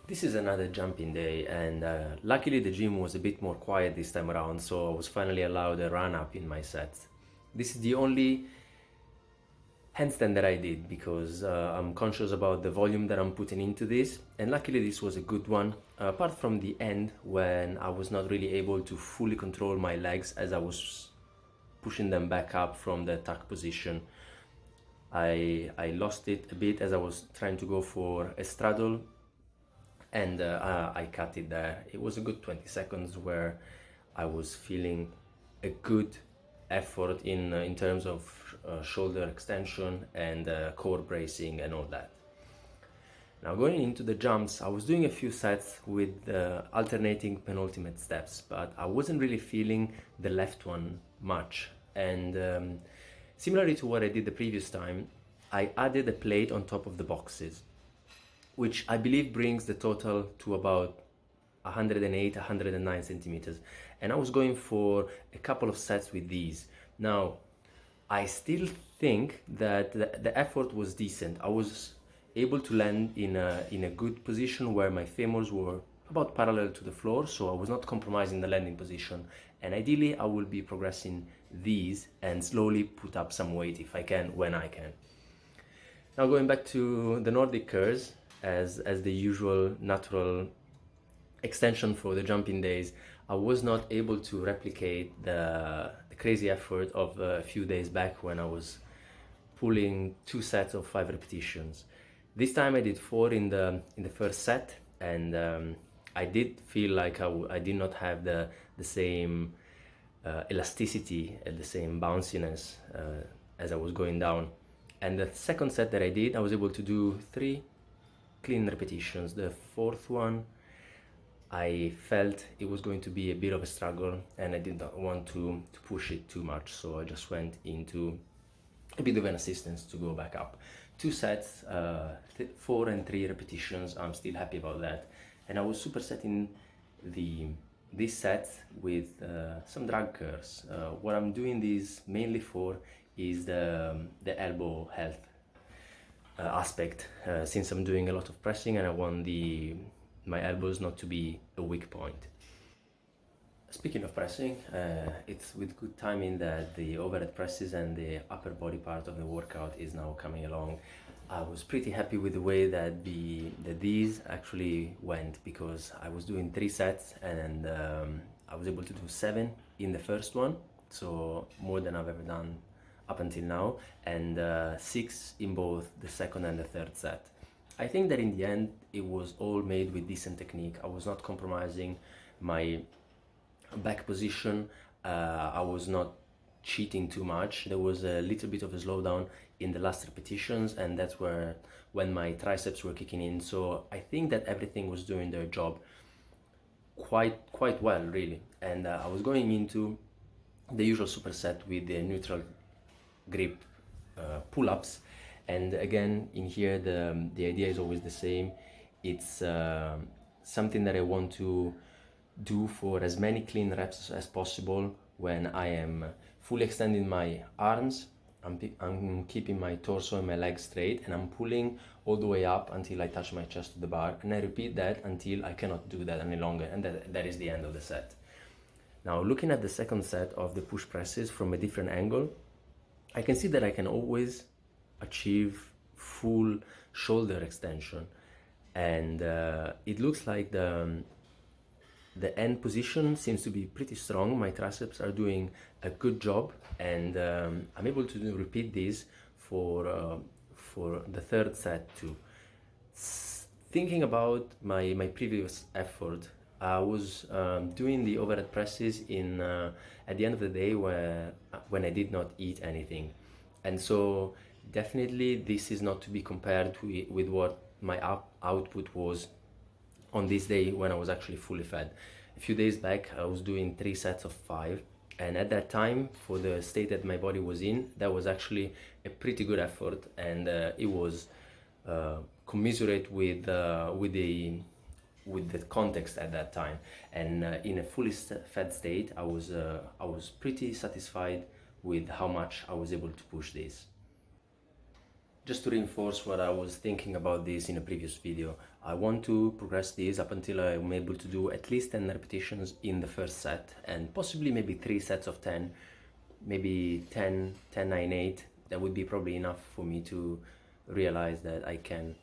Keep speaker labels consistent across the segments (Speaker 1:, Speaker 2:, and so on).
Speaker 1: This is another jumping day, and luckily the gym was a bit more quiet this time around, so I was finally allowed a run up in my sets. This is the only handstand that I did because I'm conscious about the volume that I'm putting into this, and luckily this was a good one, apart from the end when I was not really able to fully control my legs as I was pushing them back up from the tuck position. I lost it a bit as I was trying to go for a straddle, and I cut it there. It was a good 20 seconds where I was feeling a good effort in terms of shoulder extension and core bracing and all that. Now going into the jumps, I was doing a few sets with alternating penultimate steps, but I wasn't really feeling the left one much. And similarly to what I did the previous time, I added a plate on top of the boxes, which I believe brings the total to about 108, 109 centimeters. And I was going for a couple of sets with these. Now, I still think that the effort was decent. I was able to land in a good position where my femurs were about parallel to the floor, so I was not compromising the landing position. And ideally, I will be progressing these and slowly put up some weight if I can, when I can. Now going back to the Nordic curls, as the usual natural extension for the jumping days, I was not able to replicate the crazy effort of a few days back when I was pulling 2 sets of 5 repetitions. This time I did 4 in the first set, and I did feel like I did not have the same elasticity and the same bounciness as I was going down. And the second set that I did, I was able to do 3 clean repetitions. The fourth one, I felt it was going to be a bit of a struggle, and I did not want to push it too much, so I just went into a bit of an assistance to go back up. 2 sets, 4 and 3 repetitions. I'm still happy about that, and I was supersetting this set with some drag curls. What I'm doing this mainly for is the elbow health aspect, since I'm doing a lot of pressing and I want my elbows not to be a weak point. Speaking of pressing, it's with good timing that the overhead presses and the upper body part of the workout is now coming along. I was pretty happy with the way that these actually went, because I was doing 3 sets and I was able to do 7 in the first one, so more than I've ever done up until now, and 6 in both the second and the third set. I think that in the end it was all made with decent technique. I was not compromising my back position. I was not cheating too much. There was a little bit of a slowdown in the last repetitions, and that's when my triceps were kicking in. So I think that everything was doing their job quite well, really. And I was going into the usual superset with the neutral grip pull-ups, and again in here the idea is always the same. It's something that I want to do for as many clean reps as possible when I am fully extending my arms. I'm keeping my torso and my legs straight, and I'm pulling all the way up until I touch my chest to the bar, and I repeat that until I cannot do that any longer, and that is the end of the set. Now, looking at the second set of the push presses from a different angle, I can see that I can always achieve full shoulder extension, and it looks like the end position seems to be pretty strong. My triceps are doing a good job, and I'm able to repeat this for the third set too. Thinking about my previous effort, I was doing the overhead presses at the end of the day when I did not eat anything, and so definitely this is not to be compared with what my output was on this day when I was actually fully fed. A few days back I was doing 3 sets of 5, and at that time, for the state that my body was in, that was actually a pretty good effort, and it was commiserate with the context at that time. And in a fully fed state, I was pretty satisfied with how much I was able to push this. Just to reinforce what I was thinking about this in a previous video, I want to progress this up until I'm able to do at least 10 repetitions in the first set, and possibly maybe 3 sets of 10, maybe 10, 10, 9, 8. That would be probably enough for me to realize that I can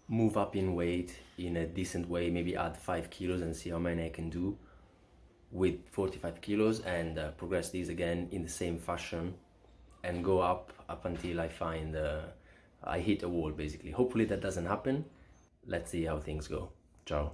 Speaker 1: move up in weight in a decent way, maybe add 5 kilos and see how many I can do with 45 kilos, and progress these again in the same fashion and go up until I find I hit a wall, basically. Hopefully that doesn't happen. Let's see how things go. Ciao.